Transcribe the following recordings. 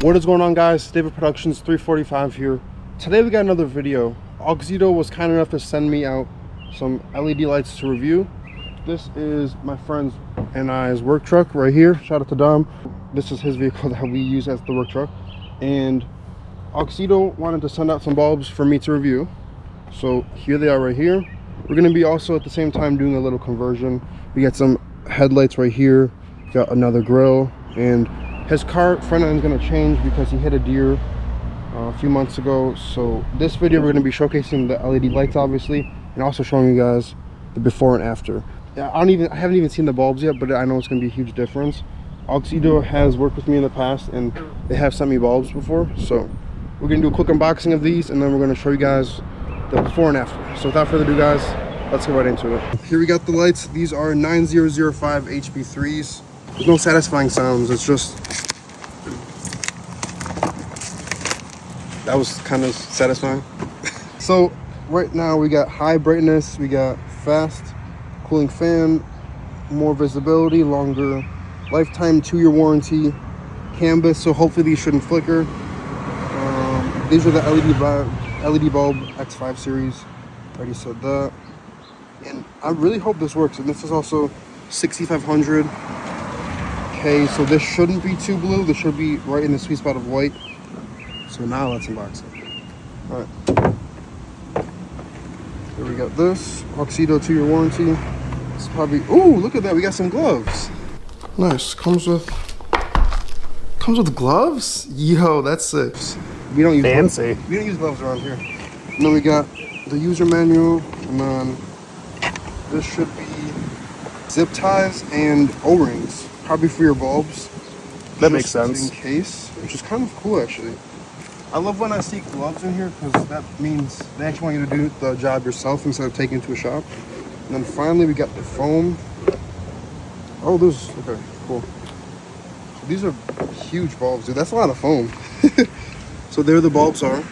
What is going on, guys? David Productions 345 here. Today we got another video. Auxito was kind enough to send me out some LED lights to review. This is my friend's and I's work truck right here. Shout out to Dom. This is his vehicle that we use as the work truck. And Auxito wanted to send out some bulbs for me to review. So here they are right here. We're going to be also at the same time doing a little conversion. We got some headlights right here. Got another grill. And his car front end is going to change because he hit a deer a few months ago. So this video we're going to be showcasing the LED lights, obviously, and also showing you guys the before and after. I haven't even seen the bulbs yet, but I know it's going to be a huge difference. Auxito has worked with me in the past and they have sent me bulbs before, so we're going to do a quick unboxing of these and then we're going to show you guys the before and after. So without further ado, guys, let's get right into it. Here we got the lights. These are 9005 HB3s. There's no satisfying sounds, it's just that was kind of satisfying. So right now we got high brightness, we got fast cooling fan, more visibility, longer lifetime, 2-year warranty, canvas, so hopefully these shouldn't flicker. These are the LED bulb X5 series. Already said that. And I really hope this works. And this is also 6500K, so this shouldn't be too blue. This should be right in the sweet spot of white. So now let's unbox it. All right. Here we got this Auxito 2-year warranty. It's probably, ooh, look at that, we got some gloves. Nice. Comes with gloves. Yo, that's sick. We don't use fancy. We don't use gloves around here. And then we got the user manual, and then this should be zip ties and O-rings, probably for your bulbs. That makes sense. In case, which is kind of cool actually. I love when I see gloves in here because that means they actually want you to do the job yourself instead of taking it to a shop. And then finally we got the foam. Oh, those, okay, cool. So these are huge bulbs, dude. That's a lot of foam. So there the bulbs are.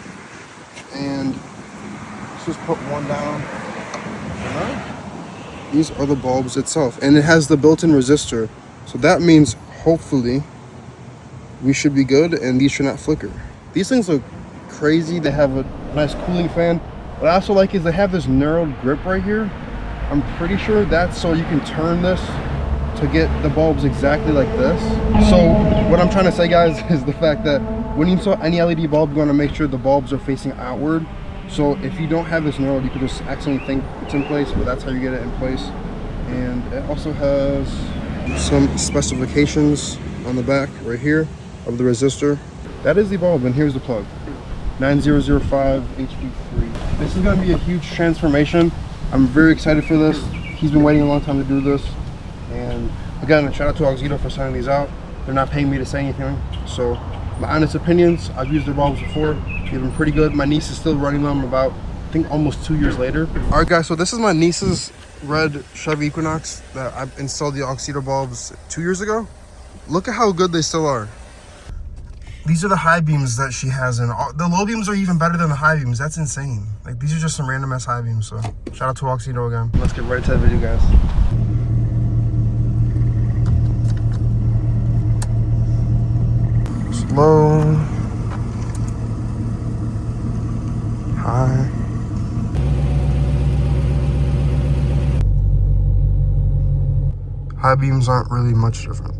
And let's just put one down. These are the bulbs itself. And it has the built-in resistor. So that means hopefully we should be good and these should not flicker. These things look crazy. They have a nice cooling fan. What I also like is they have this narrowed grip right here. I'm pretty sure that's so you can turn this to get the bulbs exactly like this. So what I'm trying to say, guys, is the fact that when you install any LED bulb, you want to make sure the bulbs are facing outward. So if you don't have this narrowed, you could just accidentally think it's in place, but that's how you get it in place. And it also has some specifications on the back right here of the resistor. That is the bulb, and here's the plug. 9005 HB3. This is going to be a huge transformation. I'm very excited for this. He's been waiting a long time to do this. And again, a shout out to Auxito for sending these out. They're not paying me to say anything. So my honest opinions, I've used their bulbs before. They've been pretty good. My niece is still running them about, I think, almost 2 years later. All right, guys, so this is my niece's red Chevy Equinox that I installed the Auxito bulbs 2 years ago. Look at how good they still are. These are the high beams that she has, and the low beams are even better than the high beams. That's insane. Like, these are just some random ass high beams. So shout out to Auxito again. Let's get right to the video, guys. Low, high. High beams aren't really much different.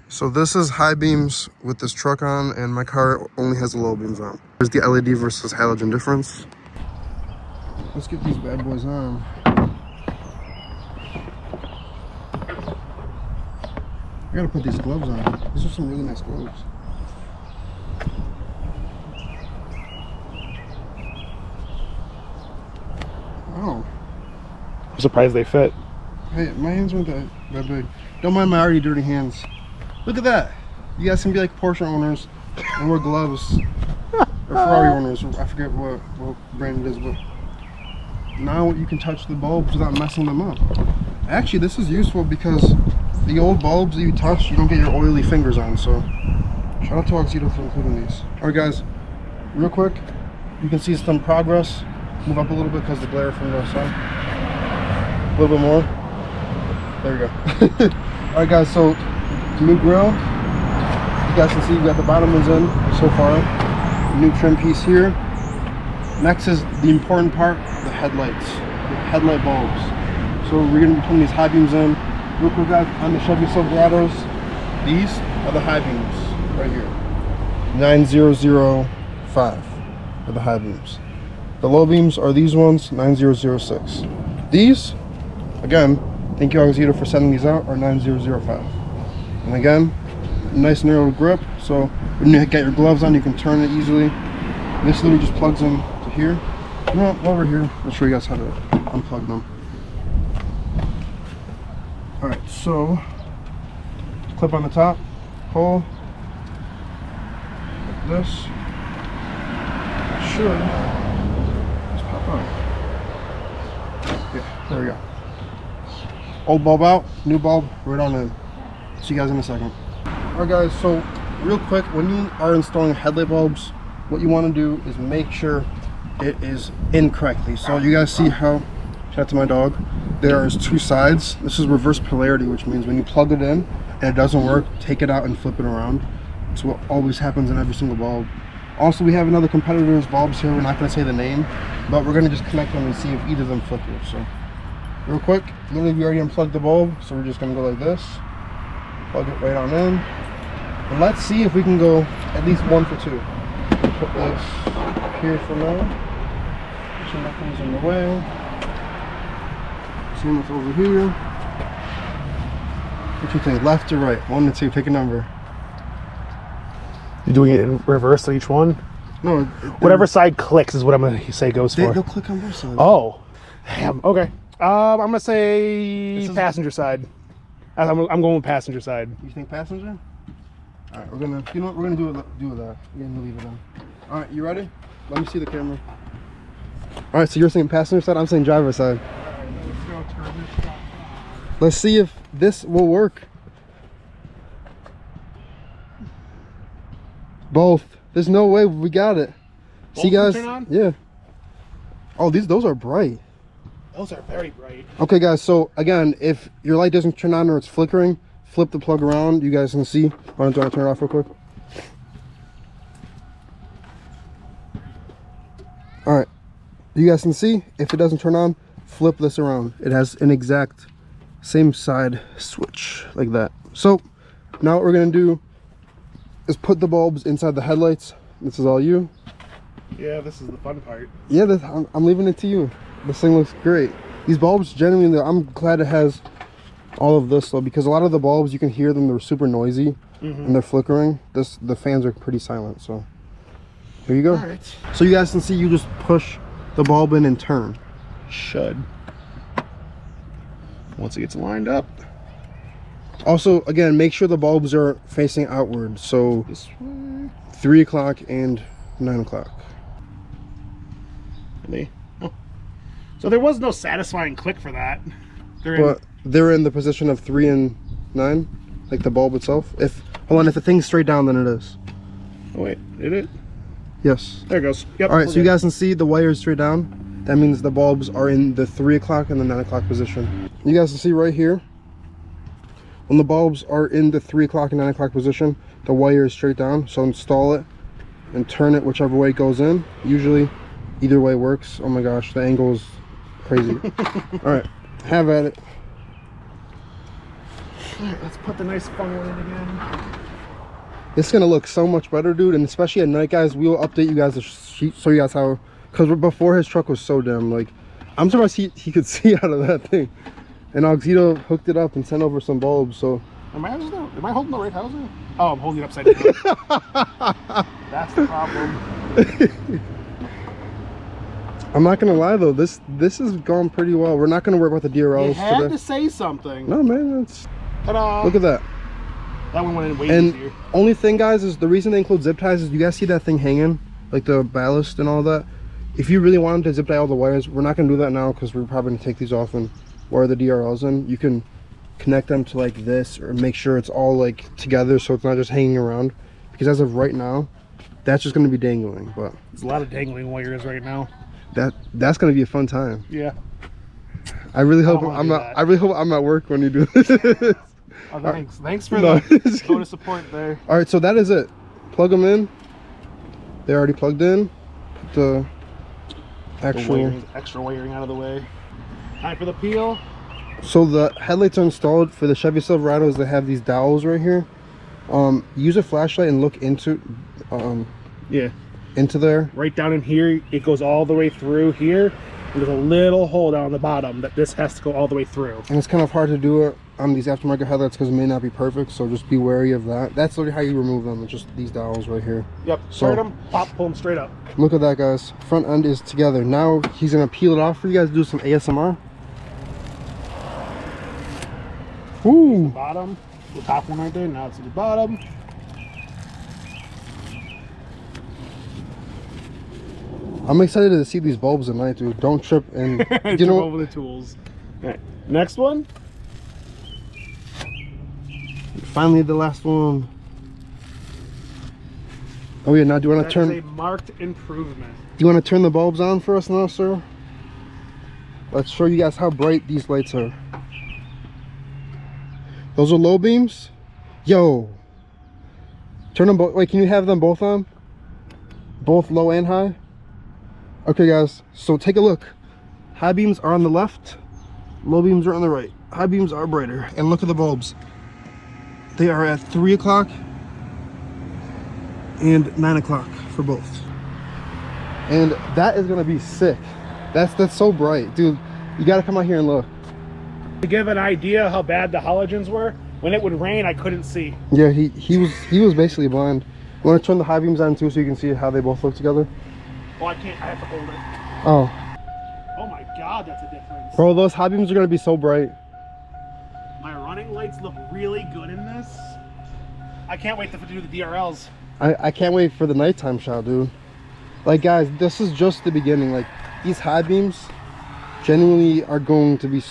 So this is high beams with this truck on, and my car only has the low beams on. There's the LED versus halogen difference. Let's get these bad boys on. I gotta put these gloves on. These are some really nice gloves. Wow. I'm surprised they fit. Hey, my hands weren't that big. Don't mind my already dirty hands. Look at that. You guys can be like Porsche owners and wear gloves. Or Ferrari owners. I forget what brand it is, but now you can touch the bulbs without messing them up. Actually, this is useful because the old bulbs that you touch, you don't get your oily fingers on. So shout out to Auxito for including these. Alright, guys, real quick, you can see some progress. Move up a little bit because the glare from the sun. A little bit more. There we go. Alright, guys, so new grill. You guys can see we got the bottom ones in so far. New trim piece here. Next is the important part, the headlights, the headlight bulbs. So we're going to be putting these high beams in. Real quick guys, on the Chevy Silverados, these are the high beams right here. 9005 are the high beams. The low beams are these ones, 9006. These, again, thank you Alexito for sending these out, are 9005. And again, nice narrow grip, so when you get your gloves on, you can turn it easily. This literally just plugs in to here. No, over here. I'll show you guys how to unplug them. Alright, so clip on the top, pull, like this. Should just pop out. Yeah, there we go. Old bulb out, new bulb right on in. See you guys in a second. Alright guys, so real quick, when you are installing headlight bulbs, what you want to do is make sure it is in correctly. So you guys see how, shout out to my dog, there's two sides. This is reverse polarity, which means when you plug it in and it doesn't work, take it out and flip it around. It's what always happens in every single bulb. Also, we have another competitor's bulbs here. We're not going to say the name, but we're going to just connect them and see if either of them flicker. So real quick, literally we already unplugged the bulb, so we're just going to go like this, plug it right on in, and let's see if we can go at least 1 for 2. Put this here for now, so nothing's in the way. Same with over here. What you think, left or right? 1 to 2, pick a number. You're doing it in reverse on each one? No, whatever side clicks is what I'm gonna say goes for. They'll click on both sides. Oh, damn. Okay. I'm gonna say passenger side. I'm going with passenger side. You think passenger? All right, we're gonna. You know what? We're gonna do with that. We're gonna leave it on. All right, you ready? Let me see the camera. All right, so you're saying passenger side. I'm saying driver side. All right, let's go turn this. Let's see if this will work. Both. There's no way we got it. Both see guys? turn on? Yeah. Oh, those are bright. Those are very bright. Okay guys, so again, if your light doesn't turn on or it's flickering, flip the plug around. You guys can see. Why don't I turn it off real quick? All right. You guys can see if it doesn't turn on, flip this around. It has an exact same side switch like that. So now what we're gonna do is put the bulbs inside the headlights. This is all you. Yeah, this is the fun part. Yeah, I'm leaving it to you. This thing looks great. These bulbs, genuinely, I'm glad it has all of this though, because a lot of the bulbs, you can hear them, they're super noisy and they're flickering. The fans are pretty silent, so here you go. All right. So you guys can see, you just push the bulb in and turn. Should. Once it gets lined up. Also, again, make sure the bulbs are facing outward. So This way. 3 o'clock and 9 o'clock. So there was no satisfying click for that. But they're in the position of 3 and 9, like the bulb itself. Hold on, if the thing's straight down, then it is. Oh wait, did it? Yes. There it goes. Yep. All right, so you guys can see the wire is straight down. That means the bulbs are in the 3 o'clock and the 9 o'clock position. You guys can see right here, when the bulbs are in the 3 o'clock and 9 o'clock position, the wire is straight down. So install it and turn it whichever way it goes in. Usually, either way works. Oh my gosh, the angle is crazy. All right, have at it. All right, let's put the nice funnel in again. It's gonna look so much better, dude, and especially at night, guys. We will update you guys to show you guys how, because before his truck was so dim. Like, I'm surprised he could see out of that thing. And Alexito hooked it up and sent over some bulbs. So am I holding the right housing? Oh, I'm holding it upside down. That's the problem. I'm not gonna lie though, this has gone pretty well. We're not gonna worry about the DRLs You had today. to say something. No man, that's Ta-da! look at that. That one went in way And easier. only thing, guys, is the reason they include zip ties is you guys see that thing hanging, like the ballast and all that. If you really wanted to zip tie all the wires, we're not gonna do that now because we're probably gonna take these off and wire the DRLs in. You can connect them to like this or make sure it's all like together so it's not just hanging around. Because as of right now, that's just gonna be dangling. But There's a lot of dangling wires right now. that's gonna be a fun time. Yeah. I really hope wanna I'm do not. that. I really hope I'm at work when you do this. Oh, thanks. Thanks for No. the vote of support there. All right, so that is it. Plug them in. They're already plugged in. Put the actual extra wiring out of the way. Time for the peel. So the headlights are installed for the Chevy Silverados. They have these dowels right here. Use a flashlight and look into into there. Right down in here, it goes all the way through here. And there's a little hole down the bottom that this has to go all the way through. And it's kind of hard to do it on these aftermarket headlights because it may not be perfect. So just be wary of that. That's literally how you remove them. It's just these dowels right here. Yep. So Turn them, pop, pull them straight up. Look at that, guys. Front end is together. Now he's gonna peel it off for you guys to do some ASMR. Ooh. Bottom. The top one right there. Now it's at the bottom. I'm excited to see these bulbs at night, dude. Don't trip and you know over the tools. All right. Next one. Finally, the last one. Oh yeah. Now, do you want to turn? That is a marked improvement. Do you want to turn the bulbs on for us now, sir? Let's show you guys how bright these lights are. Those are low beams. Yo. Turn them both. Wait, can you have them both on? Both low and high. Okay, guys. So take a look. High beams are on the left. Low beams are on the right. High beams are brighter. And look at the bulbs. They are at 3 o'clock and 9 o'clock for both. And that is gonna be sick. That's so bright, dude. You gotta come out here and look. To give an idea how bad the halogens were, when it would rain, I couldn't see. Yeah, he was basically blind. You want to turn the high beams on too, so you can see how they both look together? Oh, I can't. I have to hold it. Oh. Oh my God, that's a difference. Bro, those high beams are gonna be so bright. My running lights look really good in this. I can't wait to do the DRLs. I can't wait for the nighttime shot, dude. Like, guys, this is just the beginning. Like, these high beams genuinely are going to be,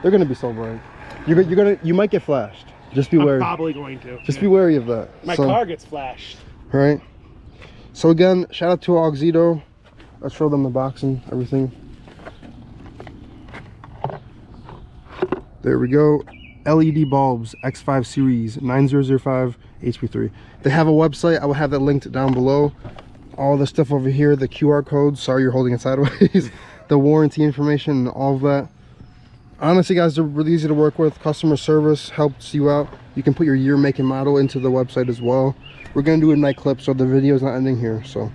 they're gonna be so bright. You might get flashed. Just be wary. I'm probably going to. Just be wary of that. My car gets flashed. Right. So again, shout out to Auxito. Let's show them the box and everything. There we go. LED bulbs, X5 series, 9005 HP3. They have a website. I will have that linked down below. All the stuff over here, the QR codes. Sorry, you're holding it sideways. The warranty information and all of that. Honestly, guys, they're really easy to work with. Customer service helps you out. You can put your year, make, and model into the website as well. We're gonna do a night clip, so the video is not ending here. So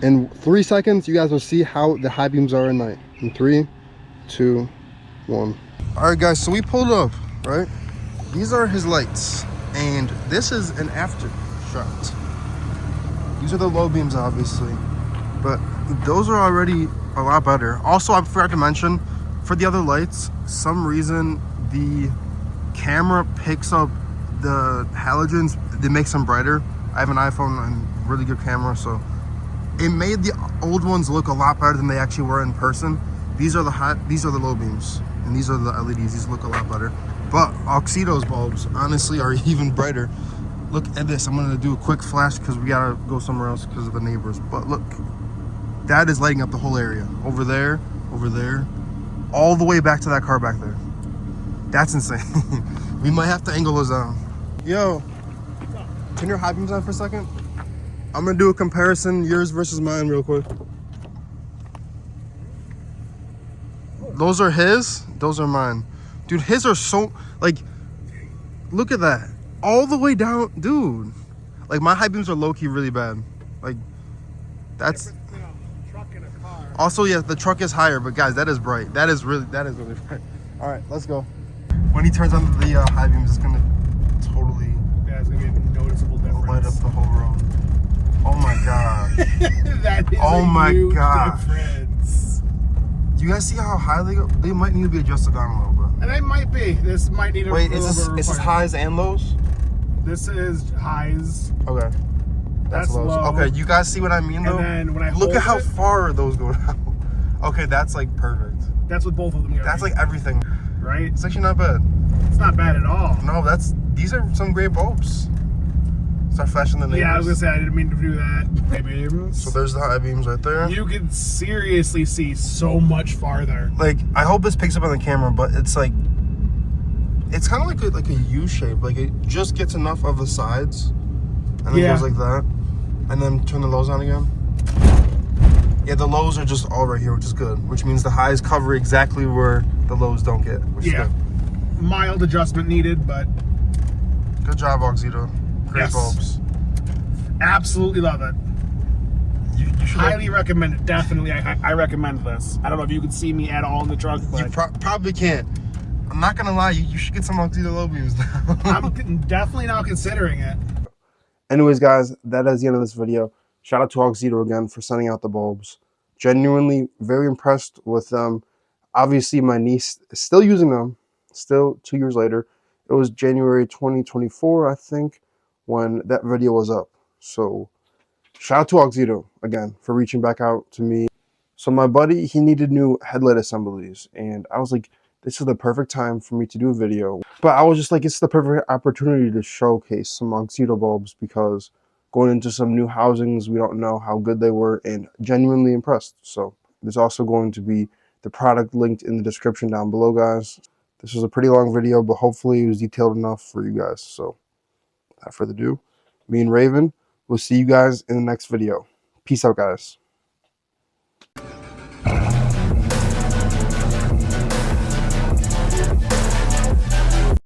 in 3 seconds, you guys will see how the high beams are at night. In 3, 2, 1. All right, guys, so we pulled up, right? These are his lights, and this is an after shot. These are the low beams, obviously, but those are already a lot better. Also, I forgot to mention, for the other lights, some reason the camera picks up the halogens. They make them brighter. I have an iPhone and really good camera, so it made the old ones look a lot better than they actually were in person. These are the low beams, and these are the LEDs. These look a lot better. But Auxito's bulbs, honestly, are even brighter. Look at this. I'm gonna do a quick flash because we gotta go somewhere else because of the neighbors. But look, that is lighting up the whole area. Over there, all the way back to that car back there. That's insane. We might have to angle those down. Yo, turn your high beams on for a second. I'm gonna do a comparison, yours versus mine, real quick. Those are his, those are mine. Dude, his are so, like, look at that. All the way down, dude. Like, my high beams are low-key really bad. Like, that's... Truck and a car. Also, yeah, the truck is higher, but guys, that is bright. That is really bright. All right, let's go. When he turns on the high beams, it's gonna totally... Yeah, it's gonna be a noticeable difference. Light up the whole road. Oh my God. That is oh my huge God. difference. Do you guys see how high they go? They might need to be adjusted down a little bit. And they might be. This might need a Wait, is this highs and lows? This is highs. Okay. That's lows. low. Okay, you guys see what I mean though? And then when I look at how hold it, far those go down. Okay, that's like perfect. that's what both of them are. That's like everything. Right? It's actually not bad. It's not bad at all. No, these are some great bulbs. Start flashing the neighbors. Yeah, I was gonna say I didn't mean to do that. High beams. So there's the high beams right there. You can seriously see so much farther. Like, I hope this picks up on the camera, but it's like It's kind of like a U shape. Like it just gets enough of the sides, and then goes like that, and then turn the lows on again. Yeah, the lows are just all right here, which is good. Which means the highs cover exactly where the lows don't get. Which is good. Mild adjustment needed, but good job, Oxito. Great bulbs. Absolutely love it. You should highly recommend it. Definitely, I recommend this. I don't know if you can see me at all in the truck, but you probably can't. I'm not gonna lie, you should get some Oxito low beams now. I'm definitely now considering it. Anyways, guys, that is the end of this video. Shout out to Oxito again for sending out the bulbs. Genuinely very impressed with them. Obviously, my niece is still using them. Still 2 years later. It was January 2024, I think, when that video was up. So shout out to Oxito again for reaching back out to me. So my buddy, he needed new headlight assemblies, and I was like, this is the perfect time for me to do a video. But I was just like, it's the perfect opportunity to showcase some Oxito bulbs, because going into some new housings, we don't know how good they were, and genuinely impressed. So there's also going to be the product linked in the description down below, guys. This was a pretty long video, but hopefully it was detailed enough for you guys. So without further ado, me and Raven, we'll see you guys in the next video. Peace out, guys.